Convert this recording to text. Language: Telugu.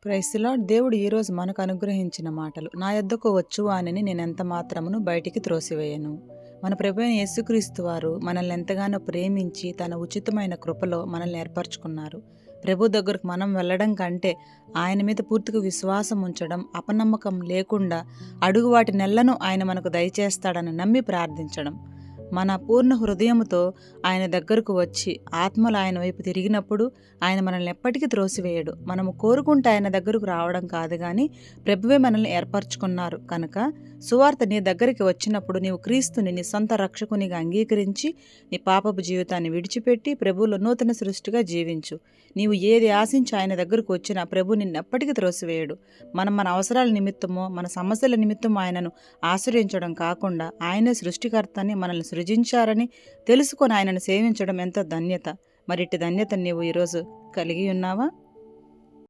Praise the lord. దేవుడు ఈరోజు మనకు అనుగ్రహించిన మాటలు, నా యొద్దకు వచ్చు వానిని నేనెంత మాత్రమును బయటికి త్రోసివేయను. మన ప్రభువైన యేసుక్రీస్తు వారు మనల్ని ఎంతగానో ప్రేమించి తన ఉచితమైన కృపలో మనల్ని ఏర్పరచుకున్నారు. ప్రభు దగ్గరకు మనం వెళ్ళడం కంటే ఆయన మీద పూర్తిగా విశ్వాసం ఉంచడం, అపనమ్మకం లేకుండా అడుగు వాటి నెలను ఆయన మనకు దయచేస్తాడని నమ్మి ప్రార్థించడం, మన పూర్ణ హృదయముతో ఆయన దగ్గరకు వచ్చి ఆత్మలు ఆయన వైపు తిరిగినప్పుడు ఆయన మనల్ని ఎప్పటికీ త్రోసివేయడు. మనము కోరుకుంటే ఆయన దగ్గరకు రావడం కాదు, కానీ ప్రభువే మనల్ని ఏర్పరచుకున్నారు కనుక సువార్త నీ దగ్గరికి వచ్చినప్పుడు నీవు క్రీస్తుని నీ సొంత రక్షకునిగా అంగీకరించి నీ పాపపు జీవితాన్ని విడిచిపెట్టి ప్రభువులో నూతన సృష్టిగా జీవించు. నీవు ఏది ఆశించి ఆయన దగ్గరకు వచ్చినా ప్రభు నిన్నెప్పటికీ త్రోసివేయడు. మన అవసరాల నిమిత్తమో మన సమస్యల నిమిత్తమో ఆయనను ఆశ్రయించడం కాకుండా ఆయనే సృష్టికర్తని మనల్ని సృజించారని తెలుసుకొని ఆయనను సేవించడం ఎంతో ధన్యత. మరిట్టి ధన్యత నీవు ఈరోజు కలిగి ఉన్నావా?